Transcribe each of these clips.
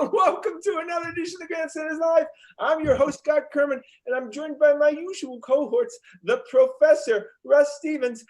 Welcome to another edition of Grandstanders Live. I'm your host, Scott Kerman, and I'm joined by my usual cohorts, the Professor, Russ Stevens,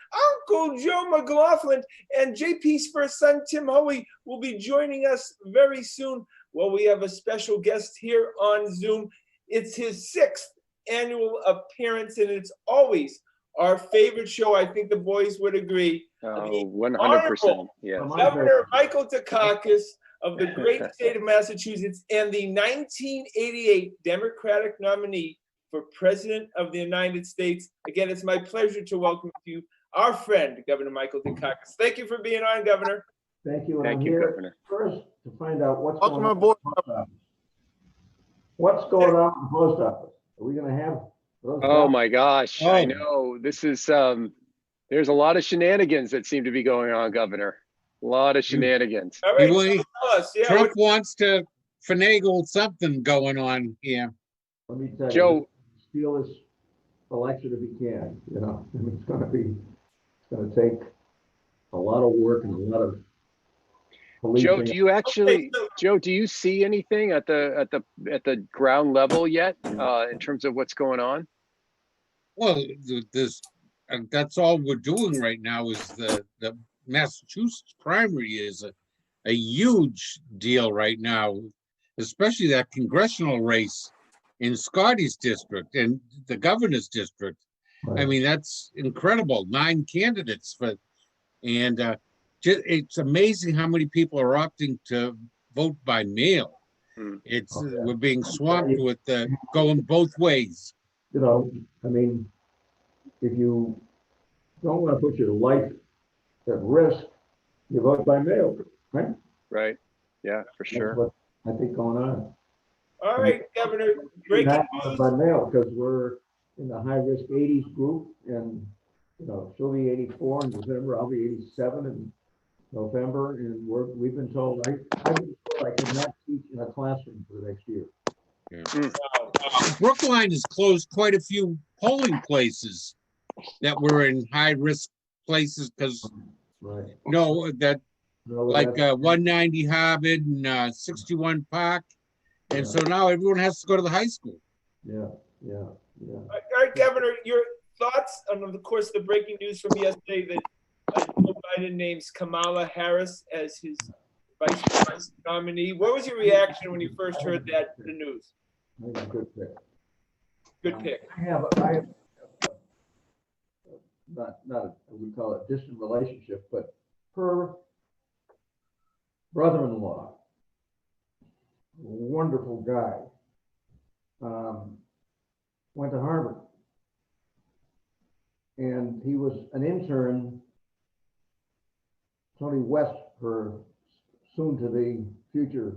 Uncle Joe McLaughlin, and JP's first son, Tim Hoey, will be joining us very soon. Well, we have a special guest here on Zoom. It's his 6th annual appearance, and it's always our favorite show. I think the boys would agree. 100%. Yeah. Governor Michael Dukakis of the great state of Massachusetts and the 1988 Democratic nominee for President of the United States. Again, it's my pleasure to welcome you, our friend, Governor Michael Dukakis. Thank you for being on, Governor. Thank you. And Thank I'm you, here Governor. first to find out what's Welcome going on. aboard. What's going on in the post office? Are we going to have those? Oh my gosh, I Oh. know. This is, there's a lot of shenanigans that seem to be going on, Governor. A lot of shenanigans. All right, Really? so tell us. Yeah, Trump wants to finagle something going on here. Let me tell Joe. you, steal this election if he can. You know, I mean, it's going to take a lot of work and a lot of policing. Joe, do you actually, so- Joe, do you see anything at the ground level yet in terms of what's going on? Well, that's all we're doing right now is the Massachusetts primary is a huge deal right now, especially that congressional race in Scotty's district and the governor's district. I mean, that's incredible. 9 candidates and it's amazing how many people are opting to vote by mail. It's we're being swamped with going both ways. You know, I mean, if you don't want to put your life at risk, you vote by mail, right? Right. Yeah, for That's sure. what I think going on. all right, Governor. Breaking Not news. by mail, because we're in the high-risk 80s group, and, you know, she'll be 84 in December, I'll be 87 in November, and we've been told, I've been told I cannot teach in a classroom for the next year. Brookline has closed quite a few polling places that were in high-risk places because Right. that No, like that's- 190 Harvard and 61 Park. And so now everyone has to go to the high school. Yeah. All right, Governor, your thoughts on, of course, the breaking news from yesterday that Joe Biden names Kamala Harris as his vice president nominee. What was your reaction when you first heard that, the news? I think it's a good pick. Good pick. I have not we call it distant relationship, but her brother-in-law, wonderful guy, went to Harvard, and he was an intern. Tony West, her soon-to-be future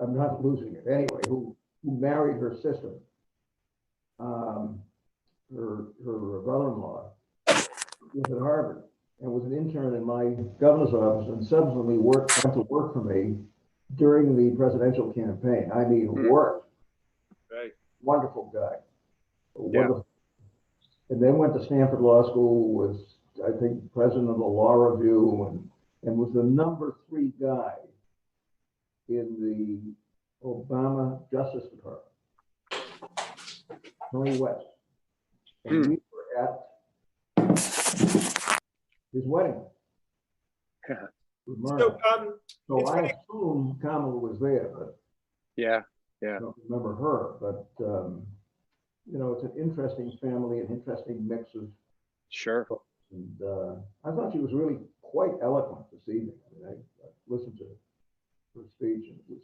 I'm not losing it. Anyway, who married her sister, her brother-in-law, was at Harvard and was an intern in my governor's office and subsequently went to work for me during the presidential campaign. I mean, worked. Right. Wonderful guy. Wonderful. And then went to Stanford Law School, was, I think, president of the Law Review, and was the #3 guy in the Obama Justice Department. Tony West. And we were at his wedding. With Myrna. So I assume Kamala was there, but Yeah. I don't remember her. But you know, it's an interesting family, an interesting mix of Sure. folks. And I thought she was really quite eloquent this evening. I mean, I listened to her speech, and it was.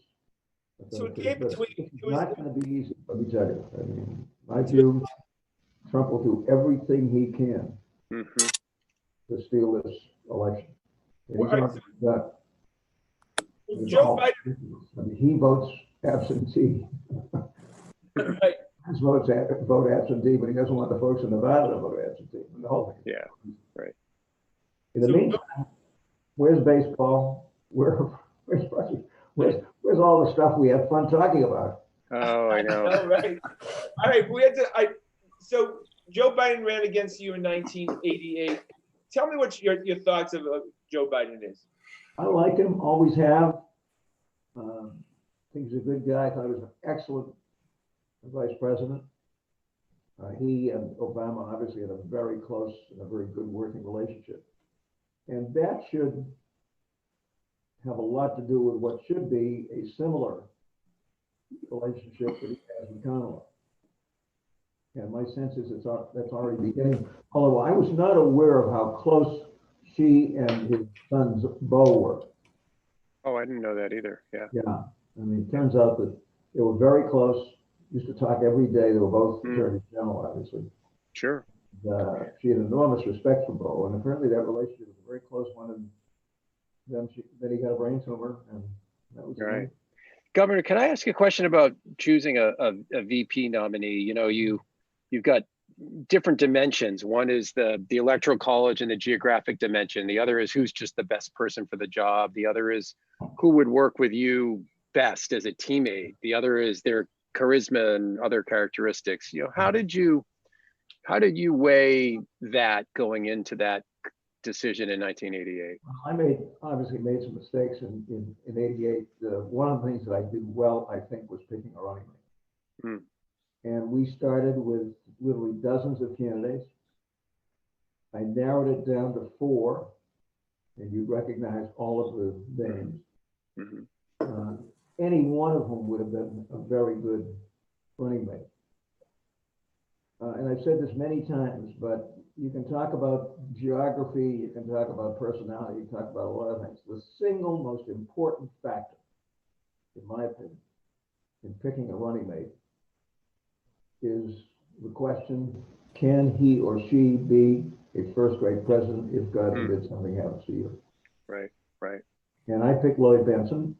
So it came between. It's not going to be easy. Let me tell you. I mean, my view, Trump will do everything he can to steal this election. And he's already done it. Joe Biden. I mean, he votes absentee. Right. His vote absentee, but he doesn't want the folks in Nevada to vote absentee. The whole thing. Yeah. Right. In the meantime, where's baseball? Where's all the stuff we have fun talking about? Oh, I know. All right. All right. So Joe Biden ran against you in 1988. Tell me what your thoughts of Joe Biden is. I like him, always have. I think he's a good guy. I thought he was an excellent vice president. He and Obama obviously had a very close and a very good working relationship. And that should have a lot to do with what should be a similar relationship that he has with Kamala. And my sense is that's already beginning. Although I was not aware of how close she and his son Beau were. Oh, I didn't know that either. Yeah. Yeah. I mean, it turns out that they were very close. Used to talk every day. They were both attorneys general, obviously. Sure. She had enormous respect for Beau, and apparently that relationship was a very close one. And then he got a brain tumor, and that was right. Governor, can I ask you a question about choosing a VP nominee? You know, you've got different dimensions. One is the electoral college and the geographic dimension. The other is who's just the best person for the job. The other is who would work with you best as a teammate. The other is their charisma and other characteristics. You know, how did you weigh that going into that decision in 1988? I obviously made some mistakes in 88. One of the things that I did well, I think, was picking a running mate. And we started with literally dozens of candidates. I narrowed it down to 4, and you recognize all of the names. Any one of them would have been a very good running mate. And I've said this many times, but you can talk about geography, you can talk about personality, you can talk about a lot of things. The single most important factor, in my opinion, in picking a running mate is the question, can he or she be a first-rate president if God forbid something happens to you? Right, right. And I picked Lloyd Bentsen,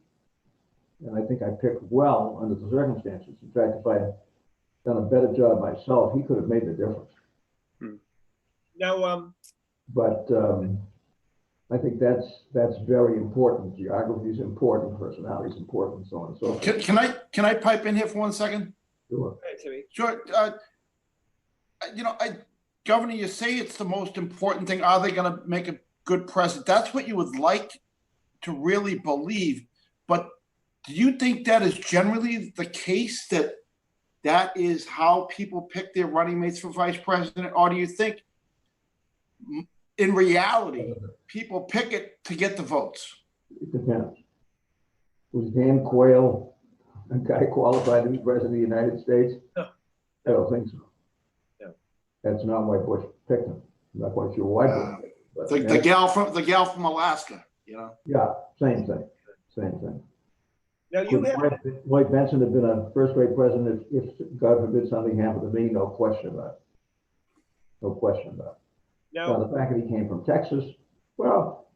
and I think I picked well under the circumstances. In fact, if I had done a better job myself, he could have made the difference. Now, but I think that's very important. Geography is important, personality is important, and so on and so forth. Can I pipe in here for 1 second? Sure. Sure. Governor, you say it's the most important thing. Are they going to make a good president? That's what you would like to really believe. But do you think that is generally the case, that is how people pick their running mates for vice president? Or do you think in reality, people pick it to get the votes? It depends. Was Dan Quayle a guy qualified to be president of the United States? No. I don't think so. No. That's not why Bush picked him. I'm not quite sure why Bush picked him. The gal from Alaska, you know? Yeah, same thing. Same thing. now you have Lloyd Bentsen had been a first-rate president if God forbid something happened to me, no question about it. No question about it. Now the fact that he came from Texas, well,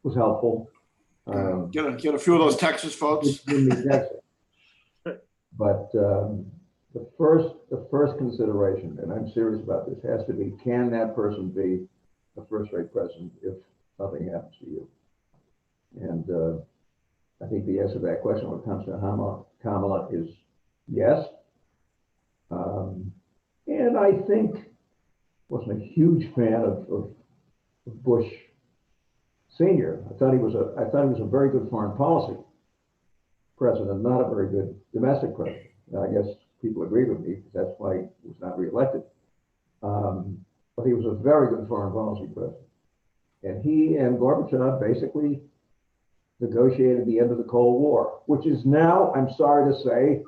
was helpful. Get a few of those Texas votes. But the first consideration, and I'm serious about this, has to be, can that person be a first-rate president if something happens to you? And I think the answer to that question when it comes to Kamala is yes. And I think wasn't a huge fan of Bush Senior. I thought he was a very good foreign policy president, not a very good domestic president. I guess people agree with me because that's why he was not reelected. But he was a very good foreign policy president. And he and Gorbachev basically negotiated the end of the Cold War, which is now, I'm sorry to say,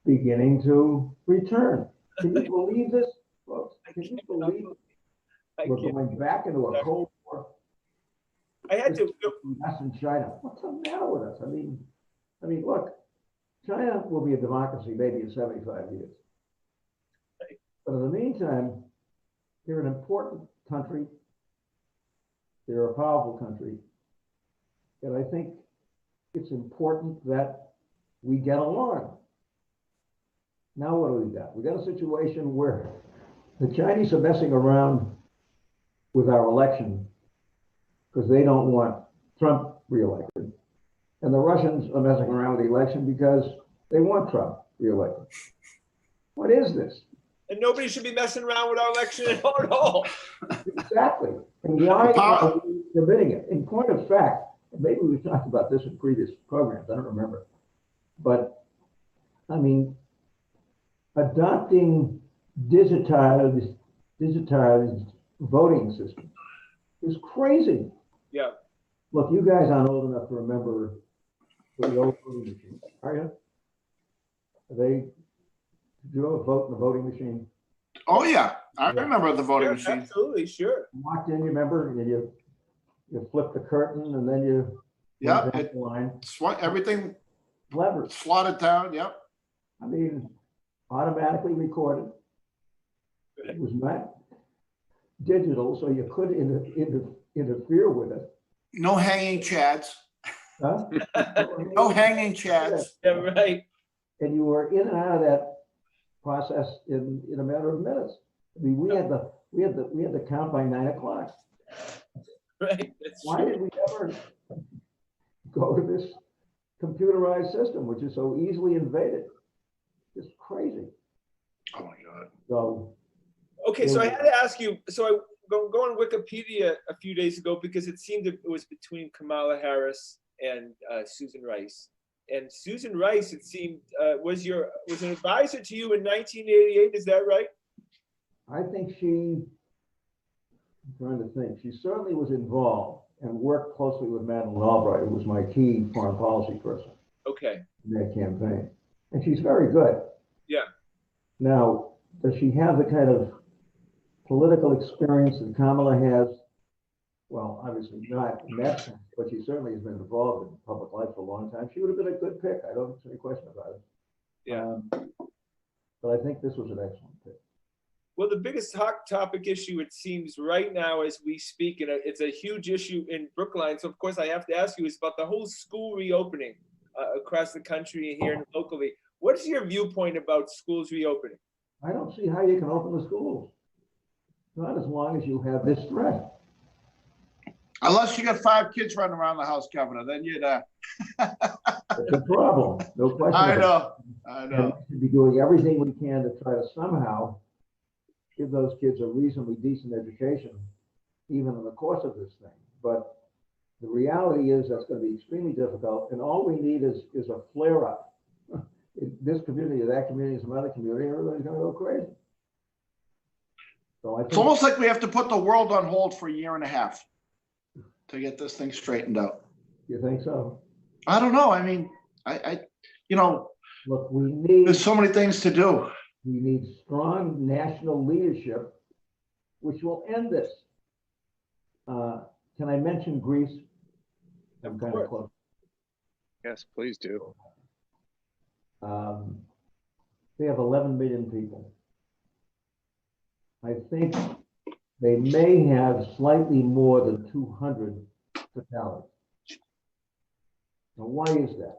beginning to return. Can you believe this, folks? Can you believe we're going back into a Cold War? I had to. Us in China. What's the matter with us? I mean, look, China will be a democracy maybe in 75 years. But in the meantime, they're an important country. They're a powerful country. And I think it's important that we get along. Now what do we got? We got a situation where the Chinese are messing around with our election because they don't want Trump reelected. And the Russians are messing around with the election because they want Trump reelected. What is this? And nobody should be messing around with our election at all. Exactly. And why are we permitting it? In point of fact, maybe we've talked about this in previous programs, I don't remember. But, I mean, adopting digitized voting systems is crazy. Yeah. Look, you guys aren't old enough to remember the old voting machine, are you? Did you ever vote in the voting machine? Oh, yeah. I remember the voting Sure, machine. absolutely, sure. You walked in, you remember, and you flip the curtain and then you Yeah, went down the line. Everything Levers. slotted down, yep. I mean, automatically recorded. It was not digital, so you couldn't interfere with it. No hanging chads. Huh? No hanging chads. Yeah, right. And you were in and out of that process in a matter of minutes. I mean, we had the count by 9 o'clock. Right. That's Why true. did we ever go to this computerized system, which is so easily invaded? It's crazy. Oh, my God. So, Okay, so I had to ask you, so I go on Wikipedia a few days ago because it seemed it was between Kamala Harris and Susan Rice. And Susan Rice, it seemed, was an advisor to you in 1988, is that right? I think I'm trying to think, she certainly was involved and worked closely with Madeleine Albright, who was my key foreign policy person Okay. in that campaign. And she's very good. Yeah. Now, does she have the kind of political experience that Kamala has? Well, obviously not in that sense, but she certainly has been involved in public life for a long time. She would have been a good pick. I don't think there's any question about it. Yeah. But I think this was an excellent pick. Well, the biggest hot topic issue, it seems, right now as we speak, and it's a huge issue in Brookline. So, of course, I have to ask you, is about the whole school reopening across the country and here locally. What's your viewpoint about schools reopening? I don't see how you can open the schools. Not as long as you have this threat. Unless you got 5 kids running around the house, Governor, then you'd. It's a problem, no question. I about it. know. And we should be doing everything we can to try to somehow give those kids a reasonably decent education, even in the course of this thing. But the reality is that's going to be extremely difficult, and all we need is a flare-up. In this community, that community, some other community, everybody's going to go crazy. So I think It's almost like we have to put the world on hold for a year and a half to get this thing straightened out. you think so? I don't know. I mean, Look, we need there's so many things to do. We need strong national leadership, which will end this. Can I mention Greece? I'm kind of close. Yes, please do. They have 11 million people. I think they may have slightly more than 200 fatalities. Now, why is that?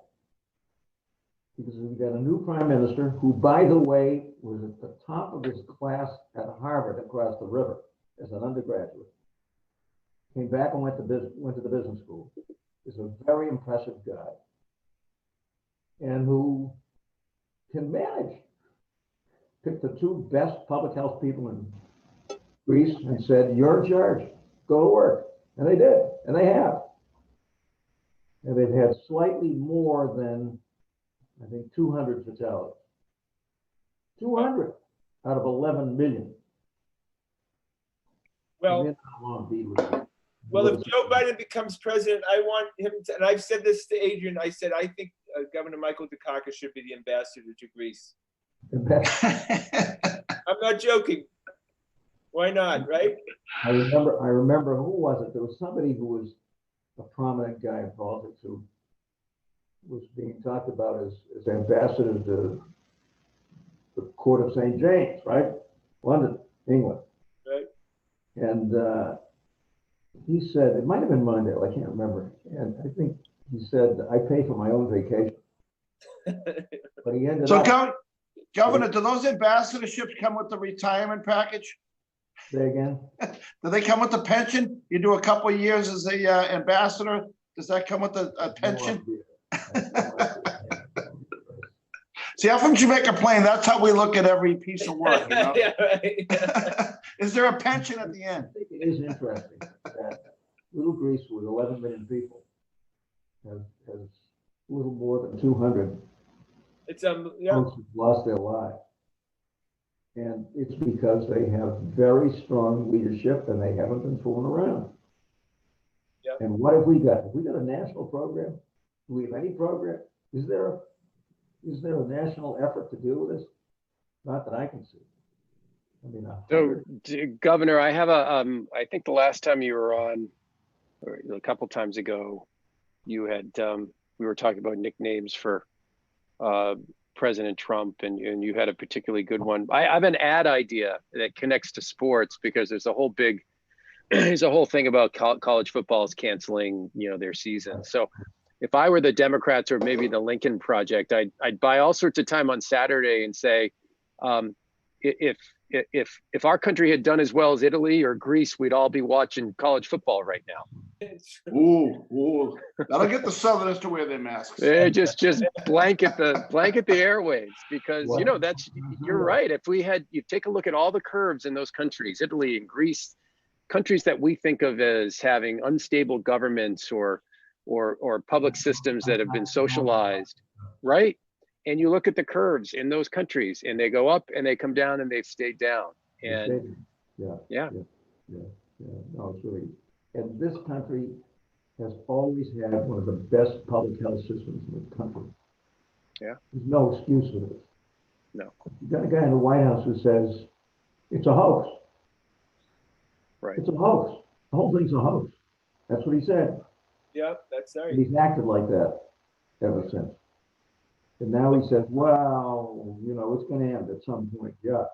Because we've got a new prime minister who, by the way, was at the top of his class at Harvard across the river as an undergraduate. Came back and went to the business school. Is a very impressive guy, and who can manage. Picked the 2 best public health people in Greece and said, "You're in charge. Go to work," and they did, and they have. And they've had slightly more than, I think, 200 fatalities. 200 out of 11 million. Well, if Joe Biden becomes president, I want him to, and I've said this to Adrian, I said, I think Governor Michael Dukakis should be the ambassador to Greece. I'm not joking. Why not, right? I remember who was it? There was somebody who was a prominent guy in politics who was being talked about as ambassador to the court of St. James, right? London, England. Right. And he said, it might have been Mondale, I can't remember. And I think he said, I pay for my own vacation. But he ended up. Governor, do those ambassadorships come with the retirement package? Say again? Do they come with the pension? You do a couple of years as the ambassador. Does that come with a pension? See, I'm from Jamaica Plain. That's how we look at every piece of work. You know? Yeah, right. Is there a pension at the end? I think it is interesting that little Greece with 11 million people has a little more than 200 It's yeah. folks who've lost their lives. And it's because they have very strong leadership and they haven't been fooling around. Yep. And what have we got? Have we got a national program? Do we have any program? Is there a national effort to deal with this? Not that I can see. I mean, So, Governor, I have I think the last time you were on, or a couple times ago, you had, we were talking about nicknames for President Trump, and you had a particularly good one. I have an ad idea that connects to sports because there's a whole thing about college football is canceling, their season. So if I were the Democrats or maybe the Lincoln Project, I'd buy all sorts of time on Saturday and say, if our country had done as well as Italy or Greece, we'd all be watching college football right now. Ooh, that'll get the Southerners to wear their masks. Just blanket the airwaves, because you're right. If you take a look at all the curves in those countries, Italy and Greece, countries that we think of as having unstable governments or public systems that have been socialized, right? And you look at the curves in those countries, and they go up and they come down and they've stayed down. And yeah. No, it's really. And this country has always had one of the best public health systems in the country. Yeah. There's no excuse for this. No. You got a guy in the White House who says it's a hoax. Right. It's a hoax. The whole thing's a hoax. That's what he said. Yeah, that's right. And he's acted like that ever since. And now he says, well, it's going to end at some point. Yeah.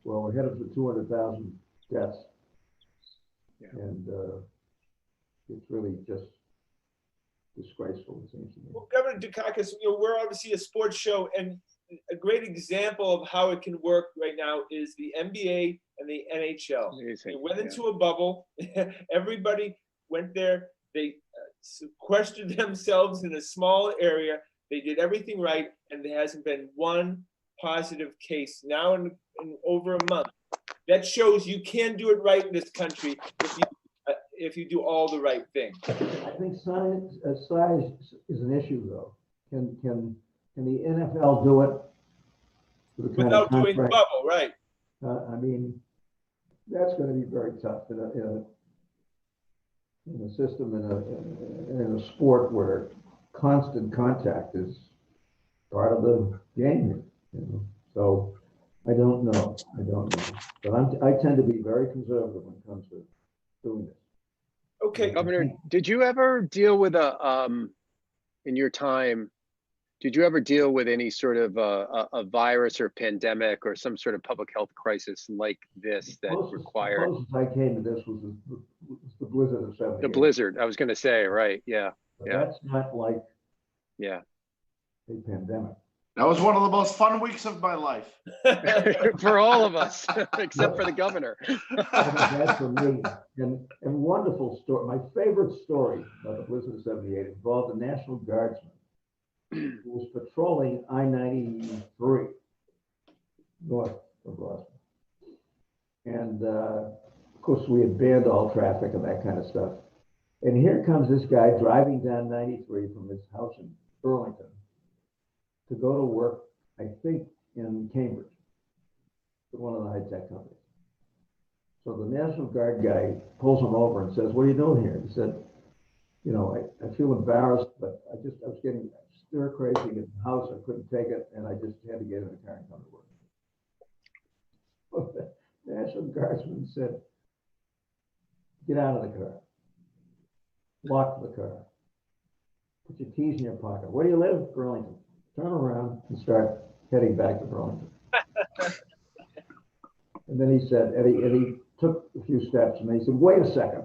Well, we're headed for 200,000 deaths. Yeah. And it's really just disgraceful, it seems to me. Well, Governor Dukakis, we're obviously a sports show, and a great example of how it can work right now is the NBA and the NHL. Amazing. They went into a bubble. Everybody went there. They sequestered themselves in a small area. They did everything right, and there hasn't been one positive case now in over a month. That shows you can do it right in this country if you do all the right things. I think size is an issue, though. Can the NFL do it Without doing the bubble, right? I mean, that's going to be very tough in a system in a sport where constant contact is part of the game. So I don't know, but I tend to be very conservative when it comes to doing this. Okay, Governor, did you ever deal with in your time, did you ever deal with any sort of a virus or pandemic or some sort of public health crisis like this that required? The closest I came to this was the blizzard of 78. The blizzard, I was going to say, right? Yeah. But that's not like a pandemic. That was one of the most fun weeks of my life. For all of us, except for the governor. That's for me. And wonderful story. My favorite story about the blizzard of 78 involved a National Guardsman who was patrolling I-93 north of Boston. And of course, we had banned all traffic and that kind of stuff. And here comes this guy driving down 93 from his house in Burlington to go to work, I think, in Cambridge, at one of the high-tech companies. So the National Guard guy pulls him over and says, "What are you doing here?" He said, I feel embarrassed, but I was getting stir crazy in the house. I couldn't take it, and I just had to get in the car and come to work. Well, the National Guardsman said, "Get out of the car. Lock the car. Put your keys in your pocket. Where do you live?" "Burlington." "Turn around and start heading back to Burlington." And then he said, and he took a few steps, and then he said, "Wait a second."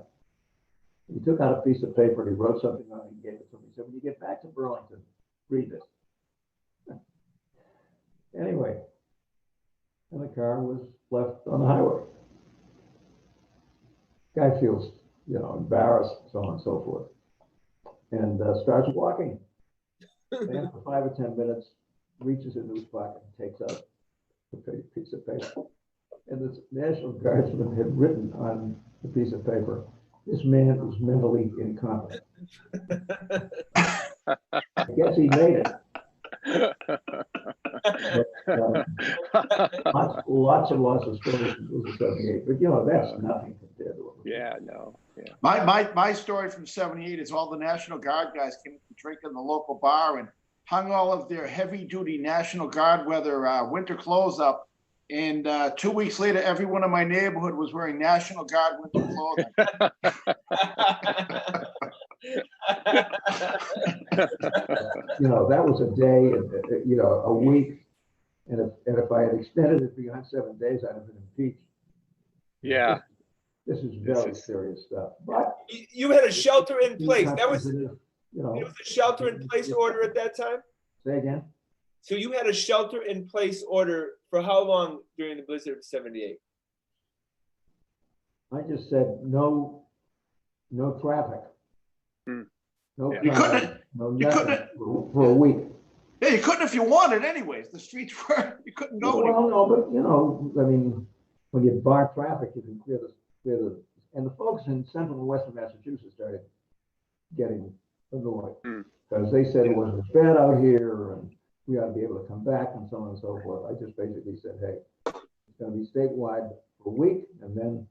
He took out a piece of paper and he wrote something on it and gave it to me. He said, "When you get back to Burlington, read this." Anyway, and the car was left on the highway. Guy feels, embarrassed, so on and so forth, and starts walking. And after 5 or 10 minutes, reaches into his pocket and takes out a piece of paper. And this National Guardsman had written on the piece of paper, "This man is mentally incompetent." I guess he made it. But, lots and lots of stories from Blues of '78, but that's nothing compared to it. Yeah, no. Yeah. My story from '78 is all the National Guard guys came to drink in the local bar and hung all of their heavy-duty National Guard winter clothes up. And 2 weeks later, everyone in my neighborhood was wearing National Guard winter clothing. That was a day, a week, and if I had extended it beyond 7 days, I'd have been impeached. Yeah. This is very serious stuff. But you had a shelter in place. That was, it was a shelter in place order at that time? Say again? So you had a shelter in place order for how long during the blizzard of '78? I just said no traffic. No You traffic, no nothing for a week. Yeah, you couldn't if you wanted anyways. The streets were, you couldn't go anywhere. Well, no, but when you bar traffic, you can clear the, and the folks in central and western Massachusetts started getting annoyed because they said it wasn't as bad out here and we ought to be able to come back and so on and so forth. I just basically said, hey, it's going to be statewide for a week and then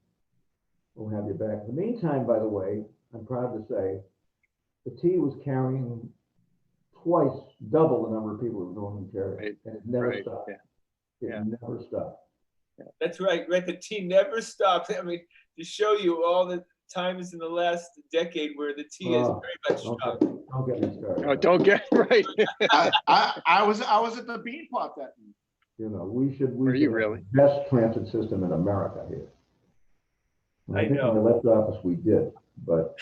we'll have you back. In the meantime, by the way, I'm proud to say the T was carrying twice double the number of people who normally carry, and it never stopped. It never stopped. That's right. The T never stopped. I mean, to show you all the times in the last decade where the T is very much stopped. Don't get me started. Oh, don't get right. I was at the Bean Pot that night. We should Were you have really? the best transit system in America here. And I think know. when I left office, we did, but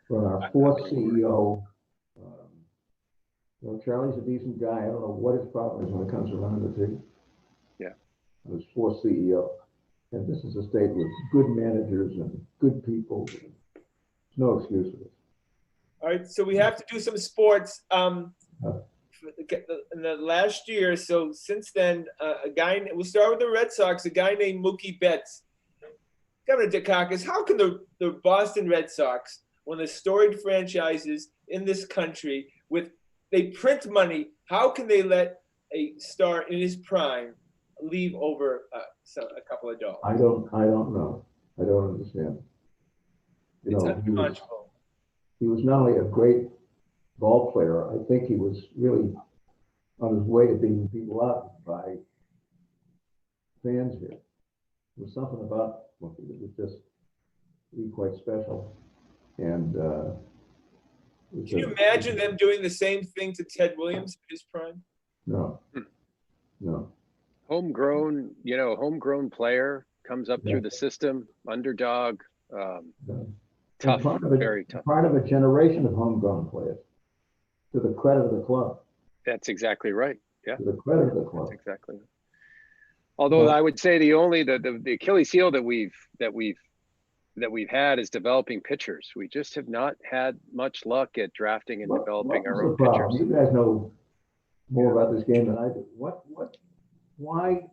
for our fourth CEO, Charlie's a decent guy. I don't know what his problem is when it comes to running the city. Yeah. His fourth CEO. And this is a state with good managers and good people. There's no excuse for this. All right, so we have to do some sports. In the last year, so since then, we'll start with the Red Sox, a guy named Mookie Betts. Governor Dukakis, how can the Boston Red Sox, one of the storied franchises in this country, they print money, how can they let a star in his prime leave over a couple of dollars? I don't know. I don't understand. It's unconscionable. He was not only a great ball player, I think he was really on his way to being beaten up by fans here. There was something about Mookie that was just really quite special. And can you imagine them doing the same thing to Ted Williams in his prime? No. Homegrown player comes up through the system, underdog, tough, very tough. Part of a generation of homegrown players, to the credit of the club. That's exactly right. Yeah. To the credit of the club. That's exactly right. Although I would say the Achilles heel that we've had is developing pitchers. We just have not had much luck at drafting and developing our own pitchers. You guys know more about this game than I do. Why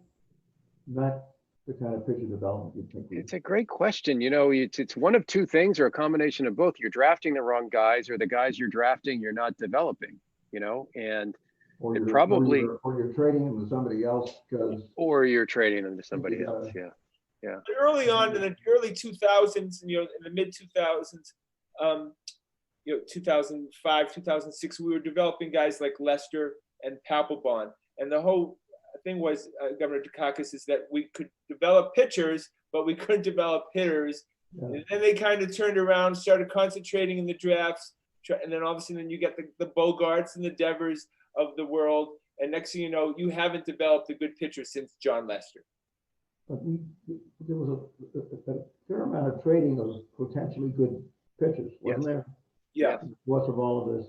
not the kind of pitcher development you think? It's a great question. It's one of two things or a combination of both. You're drafting the wrong guys, or the guys you're drafting you're not developing. Or you're trading them to somebody else or you're trading them to somebody else. Yeah. Early on in the early 2000s, in the mid 2000s, 2005, 2006, we were developing guys like Lester and Papelbon, and the whole thing was, Governor Dukakis, is that we could develop pitchers, but we couldn't develop hitters. Yeah. And then they kind of turned around, started concentrating in the drafts, and then obviously then you get the Bogarts and the Devers of the world, and next thing you know, you haven't developed a good pitcher since John Lester. But there was a fair amount of trading of potentially good pitchers, wasn't there? Yeah. What's of all of this?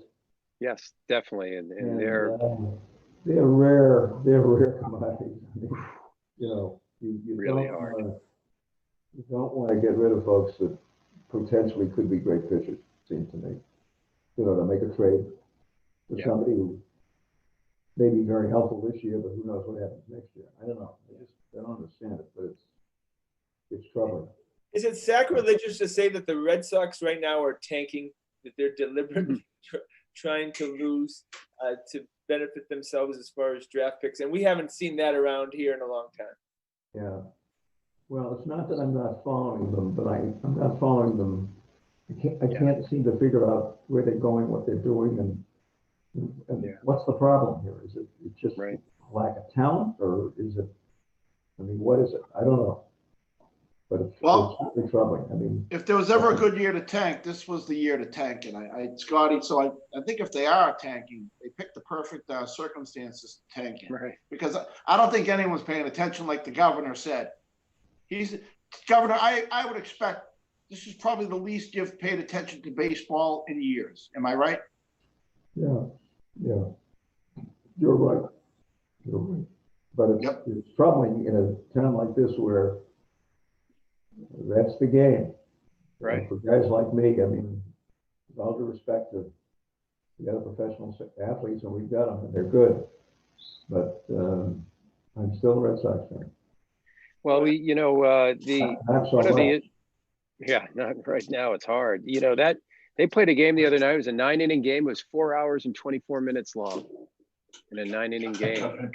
Yes, definitely, and they're rare. They're rare commodities. You really hard. You don't want to get rid of folks that potentially could be great pitchers. Seems to me, to make a trade for somebody who may be very helpful this year, but who knows what happens next year? I don't know. I don't understand it, but it's troubling. Is it sacrilegious to say that the Red Sox right now are tanking, that they're deliberately trying to lose to benefit themselves as far as draft picks? And we haven't seen that around here in a long time. Yeah. Well, it's not that I'm not following them, but I'm not following them. I can't seem to figure out where they're going, what they're doing, and what's the problem here? Is it just lack of talent, or is it? I mean, what is it? I don't know. But it's certainly troubling. I mean, if there was ever a good year to tank, this was the year to tank. And Scotty, so I think if they are tanking, they picked the perfect circumstances to tank in. Right. Because I don't think anyone's paying attention, like the governor said. Governor, I would expect this is probably the least you've paid attention to baseball in years. Am I right? Yeah. You're right. But it's troubling in a town like this where that's the game. Right. And for guys like me, I mean, with all due respect to the other professional athletes, and we've got them, and they're good. But I'm still a Red Sox fan. Well, not right now. It's hard. You know, that they played a game the other night. It was a 9-inning game. It was 4 hours and 24 minutes long in a 9-inning game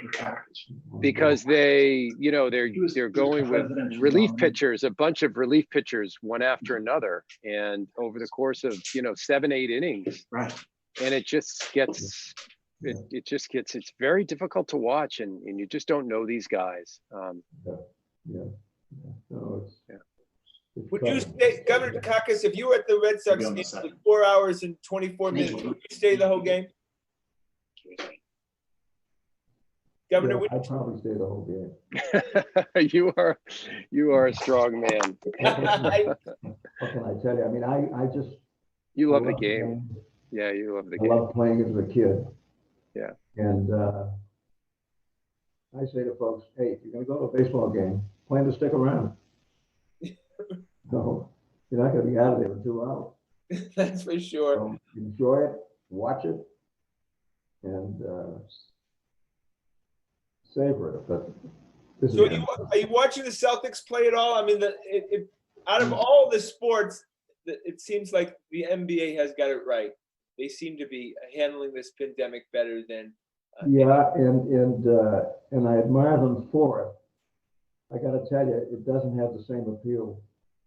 because they're going with relief pitchers, a bunch of relief pitchers, one after another, and over the course of 7-8 innings, right? And it just gets it's very difficult to watch, and you just don't know these guys. Would you stay, Governor Dukakis, if you were at the Red Sox game for 4 hours and 24 minutes, would you stay the whole game? Governor, I'd probably stay the whole game. You are a strong man. What can I tell you? I mean, I just you love the game. Yeah, you love the game. I love playing as a kid. Yeah. And I say to folks, hey, if you're going to go to a baseball game, plan to stick around. No, you're not going to be out of there in 2 hours. That's for sure. So enjoy it, watch it, and savor it. But so are you watching the Celtics play at all? I mean, out of all the sports, it seems like the NBA has got it right. They seem to be handling this pandemic better than. And I admire them for it. I got to tell you, it doesn't have the same appeal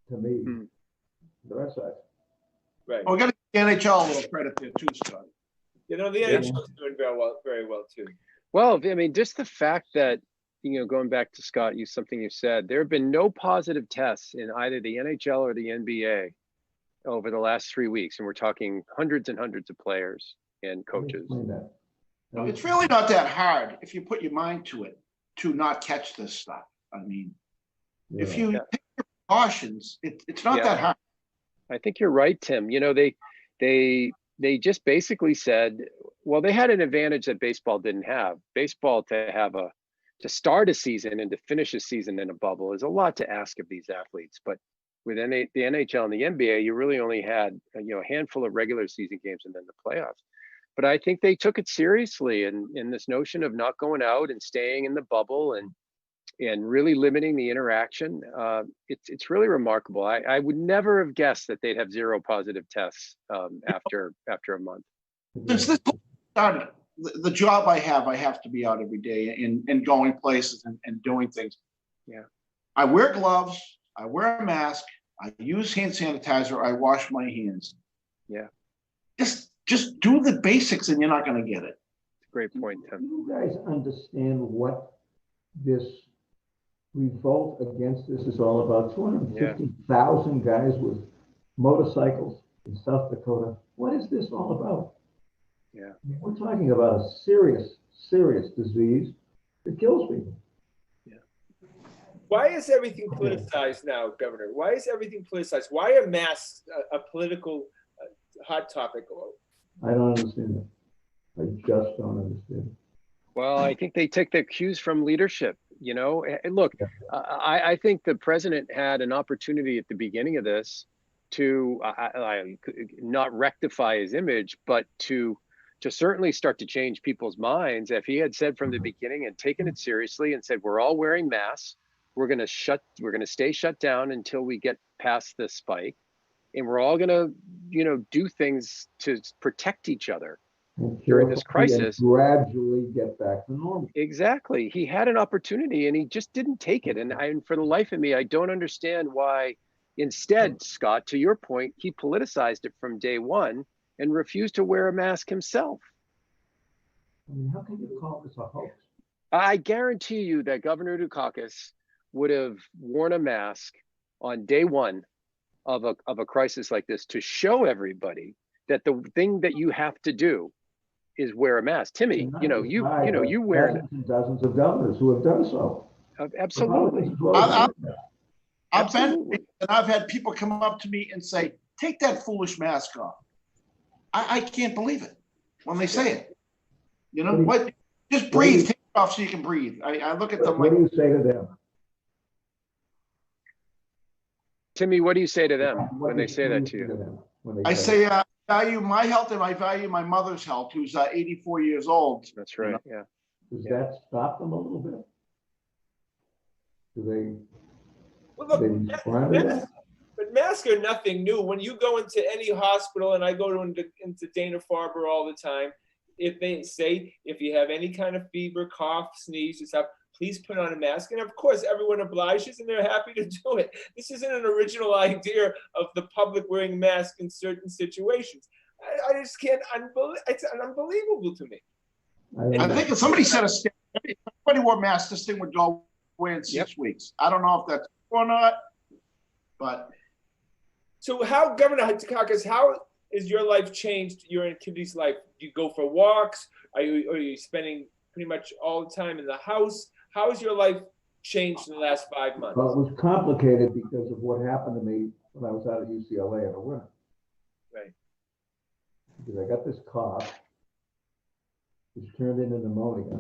to me. The Red Sox. Right. Well, we got to give the NHL a little credit there too, Scott. The NHL is doing very well too. Well, I mean, just the fact that going back to Scott, something you said, there have been no positive tests in either the NHL or the NBA over the last 3 weeks, and we're talking hundreds and hundreds of players and coaches. It's really not that hard if you put your mind to it to not catch this stuff. I mean, if you take your precautions, it's not that hard. I think you're right, Tim. They just basically said, well, they had an advantage that baseball didn't have. Baseball to start a season and to finish a season in a bubble is a lot to ask of these athletes. But with the NHL and the NBA, you really only had a handful of regular season games and then the playoffs. But I think they took it seriously, and in this notion of not going out and staying in the bubble and really limiting the interaction, it's really remarkable. I would never have guessed that they'd have 0 positive tests after a month. Since this started, the job I have to be out every day and going places and doing things. Yeah, I wear gloves, I wear a mask, I use hand sanitizer, I wash my hands. Yeah. Just do the basics and you're not going to get it. Great point, Tim. Do you guys understand what this revolt against this is all about? 250,000 guys with motorcycles in South Dakota. What is this all about? Yeah. I mean, we're talking about a serious disease that kills people. Yeah. Why is everything politicized now, Governor? Why is everything politicized? Why are masks a political hot topic? I don't understand it. I just don't understand it. Well, I think they take their cues from leadership. And look, I think the president had an opportunity at the beginning of this to not rectify his image, but to to certainly start to change people's minds. If he had said from the beginning and taken it seriously and said, we're all wearing masks, we're going to stay shut down until we get past this spike, and we're all going to, do things to protect each other during this crisis. Gradually get back to normal. Exactly. He had an opportunity and he just didn't take it. And for the life of me, I don't understand why instead, Scott, to your point, he politicized it from day one and refused to wear a mask himself. I mean, how can you call this a hoax? I guarantee you that Governor Dukakis would have worn a mask on day one of a crisis like this to show everybody that the thing that you have to do is wear a mask. Timmy, you wear dozens of governors who have done so. Absolutely. I've been, and I've had people come up to me and say, "Take that foolish mask off." I can't believe it when they say it. You know what? Just breathe. Take it off so you can breathe. I look at them like. What do you say to them? Timmy, what do you say to them when they say that to you? I say, I value my health and I value my mother's health, who's 84 years old. That's right. Yeah. Does that stop them a little bit? Do they? Well, look, but masks are nothing new. When you go into any hospital, and I go into Dana-Farber all the time, if they say, if you have any kind of fever, cough, sneeze, and stuff, please put on a mask. And of course, everyone obliges and they're happy to do it. This isn't an original idea of the public wearing masks in certain situations. I just can't, it's unbelievable to me. I think if somebody said everybody wore masks, this thing would go away in 6 weeks. I don't know if that's true or not, but. So how, Governor Dukakis, how is your life changed, your activities life? Do you go for walks? Are you spending pretty much all the time in the house? How has your life changed in the last 5 months? Well, it was complicated because of what happened to me when I was out at UCLA in the winter. Right. Because I got this cough, which turned into pneumonia.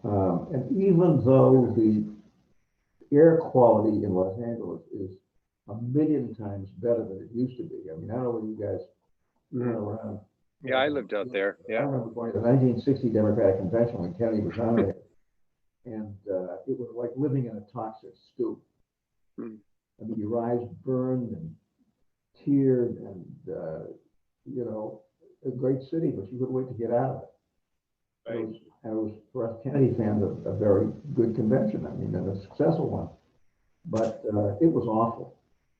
And even though the air quality in Los Angeles is 1,000,000 times better than it used to be. I mean, I don't know what you guys went around. Yeah, I lived out there. Yeah. I remember going to the 1960 Democratic Convention when Kennedy was nominated. And it was like living in a toxic stew. I mean, your eyes burned and teared and, a great city, but you couldn't wait to get out of it. Right. It was, for us Kennedy fans, a very good convention. I mean, and a successful one. But it was awful,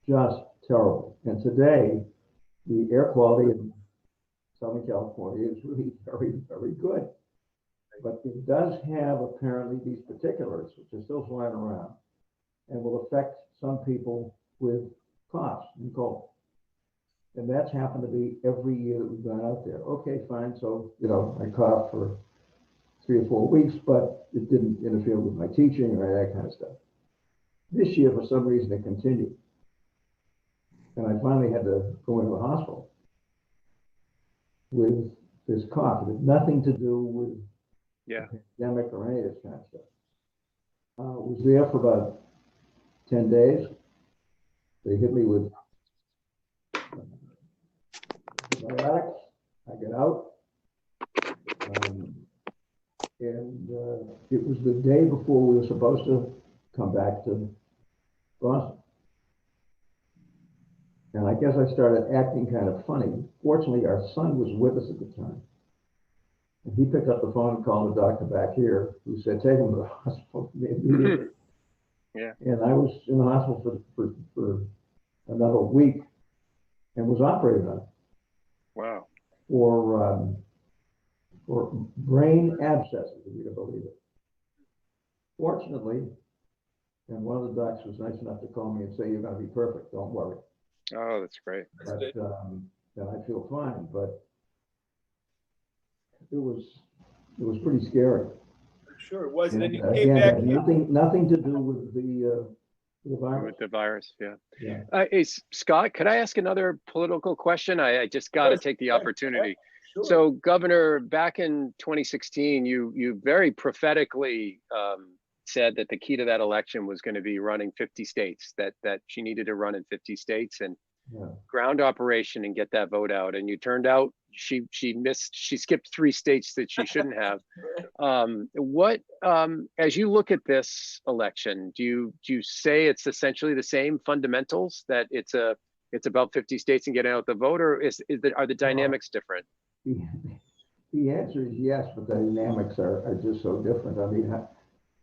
just terrible. And today, the air quality in Southern California is really very, very good. But it does have apparently these particulars, which are still flying around, and will affect some people with coughs and cold. And that's happened to be every year that we've gone out there. Okay, fine. So, I coughed for 3 or 4 weeks, but it didn't interfere with my teaching or that kind of stuff. This year, for some reason, it continued. And I finally had to go into the hospital with this cough. It had nothing to do with pandemic or any of this kind of stuff. I was there for about 10 days. They hit me with antibiotics. I get out. And it was the day before we were supposed to come back to Boston. And I guess I started acting kind of funny. Fortunately, our son was with us at the time. And he picked up the phone and called the doctor back here, who said, take him to the hospital immediately. Yeah. And I was in the hospital for another week and was operated on. Wow. For brain abscesses, if you can believe it. Fortunately, and one of the docs was nice enough to call me and say, you're going to be perfect, don't worry. Oh, that's great. But then I feel fine, but it was pretty scary. Sure it was. And then you came back. Nothing to do with the virus. With the virus, yeah. Yeah. Hey, Scott, could I ask another political question? I just got to take the opportunity. Sure. So, Governor, back in 2016, you very prophetically said that the key to that election was going to be running 50 states, that she needed to run in 50 states. And ground operation and get that vote out. And you turned out she skipped 3 states that she shouldn't have. As you look at this election, do you say it's essentially the same fundamentals, that it's about 50 states and getting out the vote, or are the dynamics different? The answer is yes, but the dynamics are just so different. I mean, how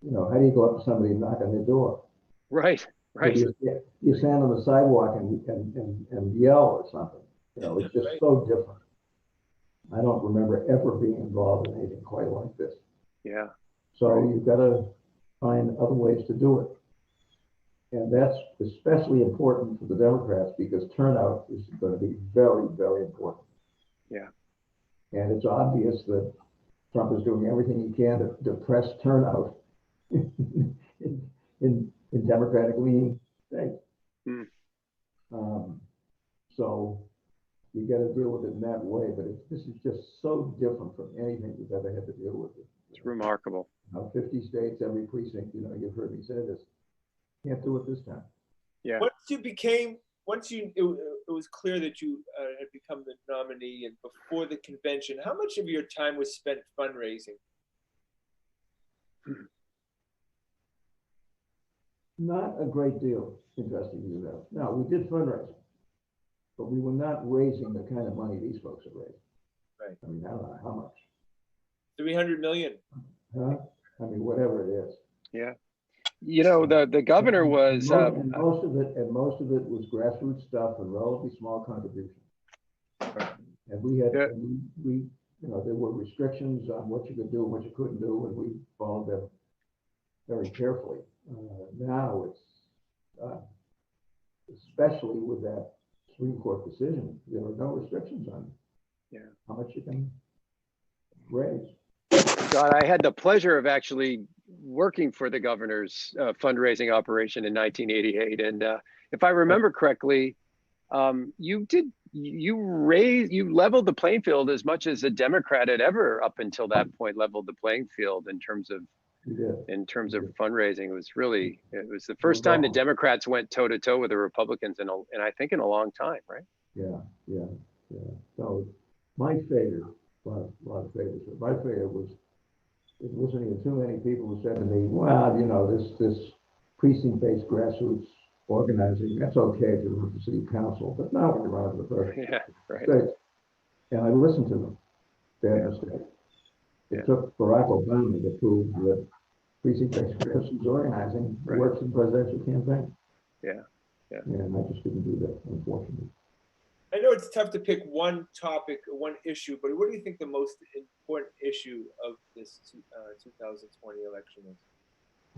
do you go up to somebody and knock on their door? Right. You stand on the sidewalk and yell or something. It's just so different. I don't remember ever being involved in anything quite like this. Yeah. So you've got to find other ways to do it. And that's especially important for the Democrats because turnout is going to be very, very important. Yeah. And it's obvious that Trump is doing everything he can to depress turnout in Democratic leaning states. So you got to deal with it in that way, but this is just so different from anything we've ever had to deal with. It's remarkable. 50 states, every precinct, you've heard me say this. Can't do it this time. Yeah. Once it was clear that you had become the nominee, and before the convention, how much of your time was spent fundraising? Not a great deal, interesting you know. No, we did fundraising, but we were not raising the kind of money these folks are raising. Right. I mean, I don't know how much. 300 million. Huh? I mean, whatever it is. Yeah. The governor was and most of it was grassroots stuff and relatively small contributions. And we had we there were restrictions on what you could do and what you couldn't do, and we followed them very carefully. Now it's especially with that Supreme Court decision, there are no restrictions on how much you can raise. God, I had the pleasure of actually working for the governor's fundraising operation in 1988, and if I remember correctly, you leveled the playing field as much as a Democrat had ever up until that point leveled the playing field in terms of fundraising. It was the first time the Democrats went toe to toe with the Republicans and I think in a long time, right? Yeah. So my favorite, a lot of favorites, but my favorite was listening to too many people who said to me, well, this precinct-based grassroots organizing, that's okay if you run for city council, but not when you run for the first state. And I listened to them. They're a mistake. It took Barack Obama to prove that precinct-based grassroots organizing works in presidential campaign. Yeah. And I just didn't do that, unfortunately. I know it's tough to pick one topic or one issue, but what do you think the most important issue of this 2020 election is?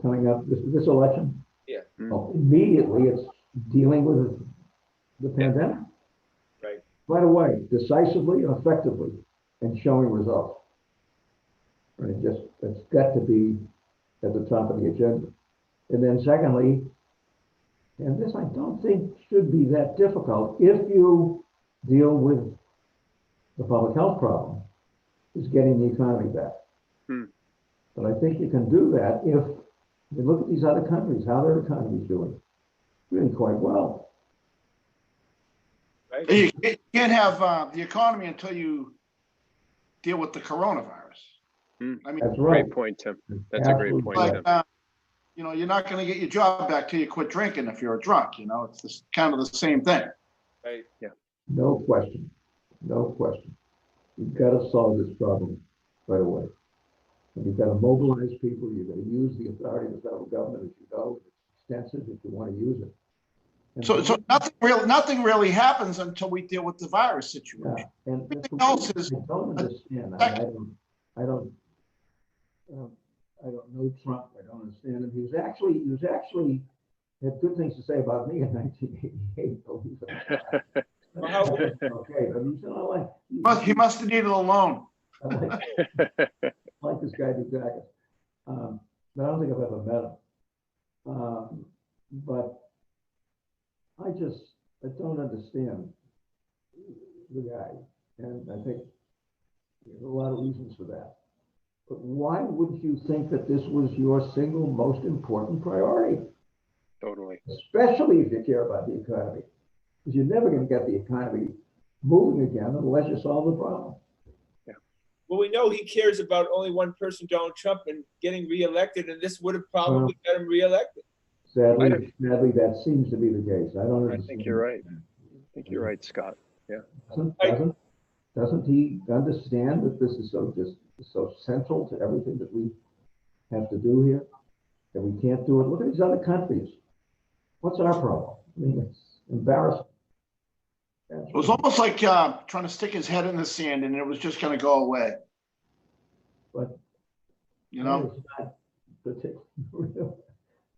Coming up, this election? Yeah. Well, immediately, it's dealing with the pandemic. Right. Right away, decisively and effectively, and showing results. Right. It's got to be at the top of the agenda. And then secondly, and this I don't think should be that difficult if you deal with the public health problem, is getting the economy back. But I think you can do that if you look at these other countries, how their economy is doing really quite well. Right. You can't have the economy until you deal with the coronavirus. I mean, that's right. Great point, Tim. That's a great point, Tim. You're not going to get your job back till you quit drinking if you're a drunk. It's kind of the same thing. Right. Yeah. No question. You've got to solve this problem right away. And you've got to mobilize people. You've got to use the authority of the federal government as you go. It's extensive if you want to use it. And so nothing really happens until we deal with the virus situation. Yeah. And everything else is. I don't understand. I don't know Trump. I don't understand him. He was actually had good things to say about me in 1988. Believe it. Okay, but he must have needed a loan. I like this guy Dukakis, but I don't think I've ever met him. But I don't understand the guy, and I think there's a lot of reasons for that. But why would you think that this was your single most important priority? Totally. Especially if you care about the economy. Because you're never going to get the economy moving again unless you solve the problem. Well, we know he cares about only one person, Donald Trump, and getting reelected, and this would have probably got him reelected. Sadly, that seems to be the case. I don't understand. I think you're right. I think you're right, Scott. Yeah. Doesn't he understand that this is so central to everything that we have to do here? That we can't do it. Look at these other countries. What's our problem? I mean, it's embarrassing. It was almost like trying to stick his head in the sand and it was just going to go away. But you know,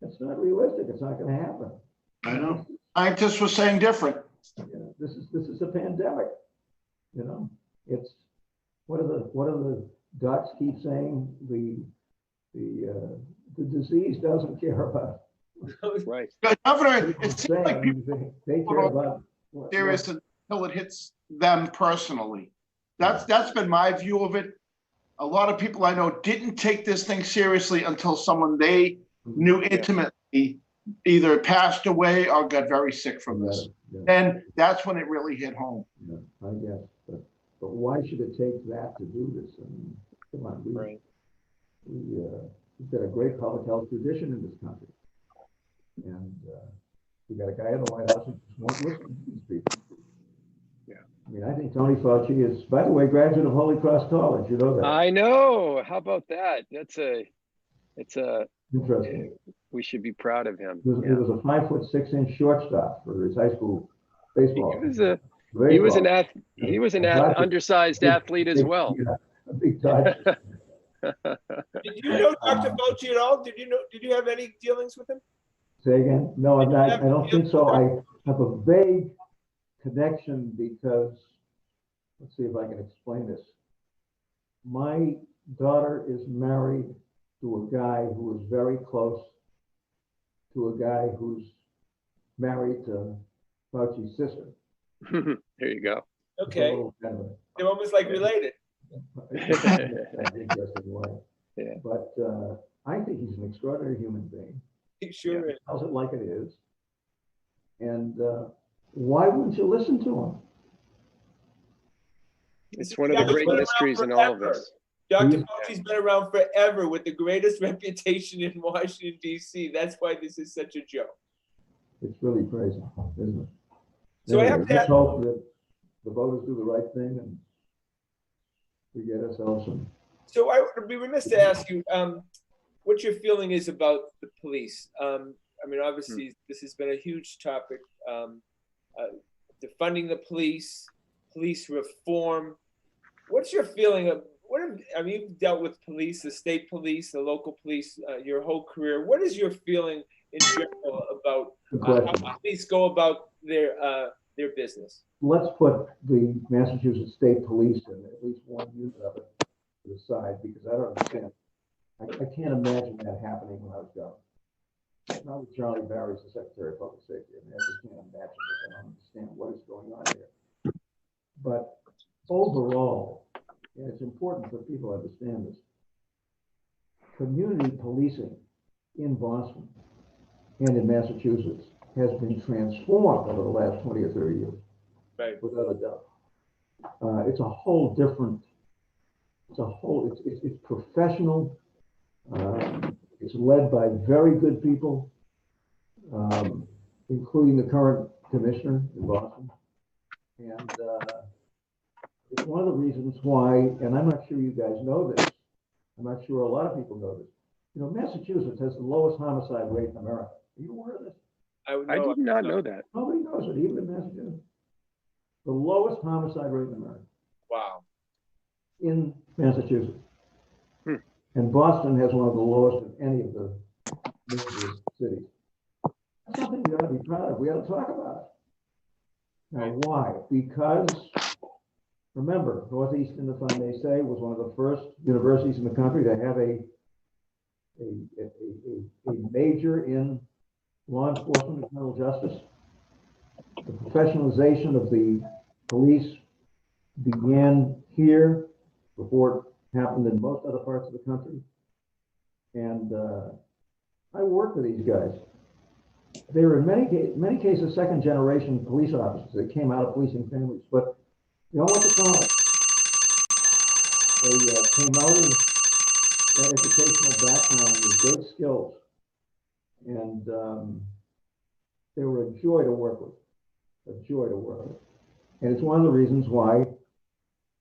it's not realistic. It's not going to happen. I know. Scientists were saying different. This is a pandemic. You know, it's what do the docs keep saying? The disease doesn't care about. Right. Governor, it seems like people they care about serious until it hits them personally. That's been my view of it. A lot of people I know didn't take this thing seriously until someone they knew intimately either passed away or got very sick from this. And that's when it really hit home. Yeah, I guess. But why should it take that to do this? I mean, come on. We've got a great public health tradition in this country. And we got a guy in the White House who just won't listen to these people. Yeah. I mean, I think Tony Fauci is, by the way, graduate of Holy Cross College. You know that. I know. How about that? It's interesting. We should be proud of him. He was a 5'6" shortstop for his high school baseball. He was an undersized athlete as well. Yeah, a big Dodger. Did you know Dr. Fauci at all? Did you have any dealings with him? Say again? No, I don't think so. I have a vague connection because, let's see if I can explain this. My daughter is married to a guy who is very close to a guy who's married to Fauci's sister. There you go. Okay. They're almost like related. Interesting way. Yeah. But I think he's an extraordinary human being. He sure is. Tells it like it is. And why wouldn't you listen to him? It's one of the great mysteries in all of this. Dr. Fauci's been around forever with the greatest reputation in Washington, D.C. That's why this is such a joke. It's really crazy, isn't it? So anyway, I have let's hope that the voters do the right thing and we get ourselves some. So I would be remiss to ask you what your feeling is about the police. I mean, obviously, this has been a huge topic. Defunding the police, police reform. What's your feeling of I mean, you've dealt with police, the state police, the local police, your whole career. What is your feeling in general about how police go about their business? Let's put the Massachusetts State Police and at least one unit of it to the side because I don't understand. I can't imagine that happening when I was governor. Now with Charlie Barry's the Secretary of Public Safety, I mean, I just can't imagine this. I don't understand what is going on here. But overall, and it's important for people to understand this, community policing in Boston and in Massachusetts has been transformed over the last 20 or 30 years, right? Without a doubt. It's a whole different, it's professional. It's led by very good people, including the current commissioner in Boston. And it's one of the reasons why, and I'm not sure you guys know this, I'm not sure a lot of people know this. You know, Massachusetts has the lowest homicide rate in America. Are you aware of this? I did not know that. Nobody knows it, even in Massachusetts. The lowest homicide rate in America. Wow. In Massachusetts. And Boston has one of the lowest of any of the major cities. That's something we ought to be proud of. We ought to talk about it. Now, why? Because, remember, Northeastern, if I may say, was one of the first universities in the country to have a major in law enforcement and criminal justice. The professionalization of the police began here before it happened in most other parts of the country. And I work with these guys. they were in many cases second-generation police officers. They came out of policing families, but they all went to college. They came out of that educational background with great skills, and they were a joy to work with, a joy to work with. And it's one of the reasons why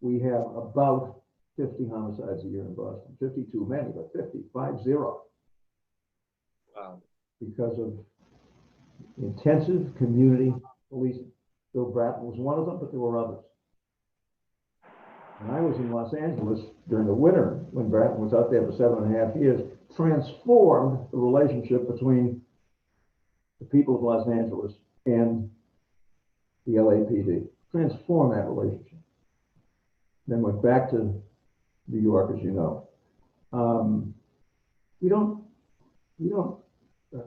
we have about 50 homicides a year in Boston. 50 too many, but 50. Wow. Because of intensive community policing. Bill Bratton was one of them, but there were others. And I was in Los Angeles during the winter when Bratton was out there for 7.5 years, transformed the relationship between the people of Los Angeles and the LAPD. Transformed that relationship. Then went back to New York, as you know. We don't,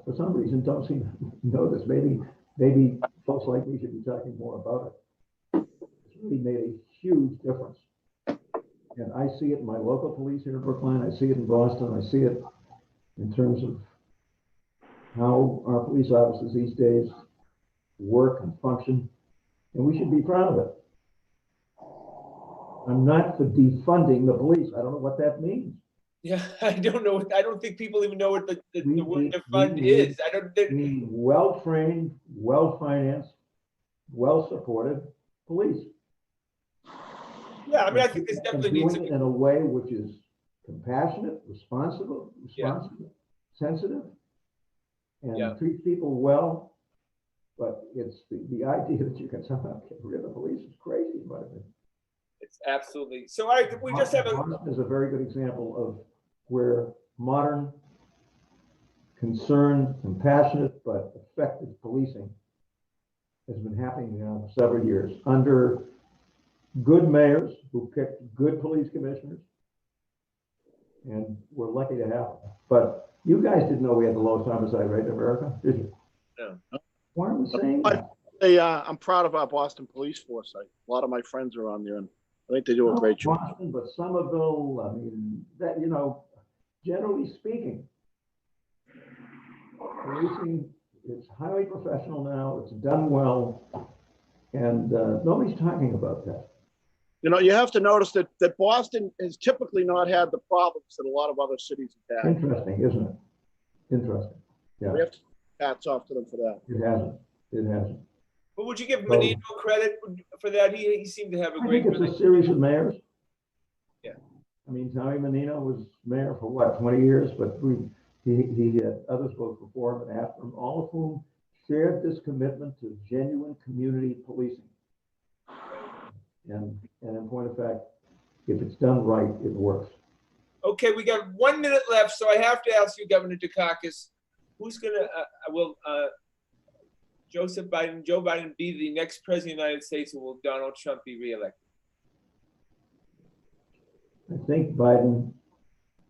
for some reason, don't seem to know this. Maybe folks like me should be talking more about it. It's really made a huge difference. And I see it in my local police here in Brookline. I see it in Boston. I see it in terms of how our police officers these days work and function. And we should be proud of it. I'm not for defunding the police. I don't know what that means. Yeah, I don't know. I don't think people even know what the word defund is. I don't think. We need well-trained, well-financed, well-supported police. Yeah, I mean, I think this definitely needs to be in a way which is compassionate, responsible, sensitive, and treats people well. But it's the idea that you can somehow get rid of the police is crazy, in my opinion. It's absolutely. So we just have Boston is a very good example of where modern, concerned, compassionate, but effective policing has been happening now for several years under good mayors who picked good police commissioners, and we're lucky to have them. But you guys didn't know we had the lowest homicide rate in America, did you? No. Why are we saying that? I'm proud of our Boston police force. A lot of my friends are on there, and I think they do a great job. Boston, but Somerville, I mean, that, generally speaking, policing is highly professional now. It's done well, and nobody's talking about that. You have to notice that Boston has typically not had the problems that a lot of other cities have had. Interesting, isn't it? Interesting. Yeah. We have to hats off to them for that. It hasn't. It hasn't. But would you give Menino credit for that? He seemed to have a great. I think it's a series of mayors. Yeah. I mean, Tommy Menino was mayor for what, 20 years, but he had other folks before him and after him, all of whom shared this commitment to genuine community policing. And in point of fact, if it's done right, it works. Okay, we got 1 minute left, so I have to ask you, Governor Dukakis, who's gonna will Joe Biden be the next president of the United States, or will Donald Trump be reelected? I think Biden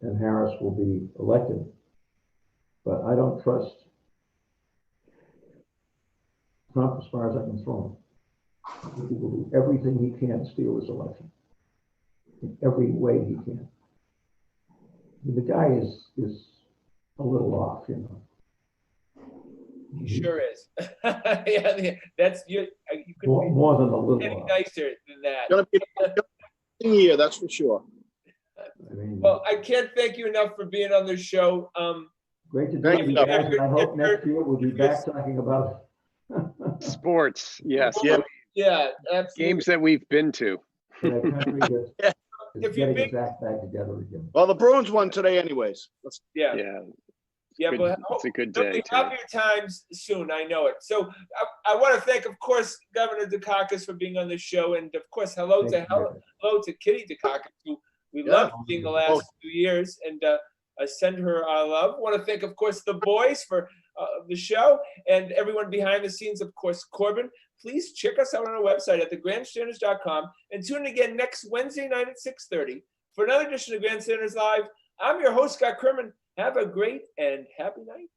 and Harris will be elected, but I don't trust Trump as far as I can throw him. He will do everything he can to steal this election, in every way he can. I mean, the guy is a little off, He sure is. Yeah, that's you. You could more than a little be any off. nicer than that. Gonna be a year, that's for sure. I mean, Well, I can't thank you enough for being on this show. great to Thank be you. with you guys, and I hope next year we'll be back talking about Sports, yes. Yeah. Yeah, absolutely. Games that we've been to. that country that's If you're getting big- its act back together again. Well, the Bruins won today anyways. Yeah, Yeah, yeah, good- but it's a good there'll day be today. happier times soon. I know it. So I want to thank, of course, Governor Dukakis for being on this show, and of course, hello to Kitty Dukakis, who we loved seeing the last few years, and send her our love. I want to thank, of course, the boys for the show, and everyone behind the scenes, of course, Corbin. Please check us out on our website at thegrandstanders.com, and tune in again next Wednesday night at 6:30 for another edition of Grandstanders Live. I'm your host, Scott Kerman. Have a great and happy night.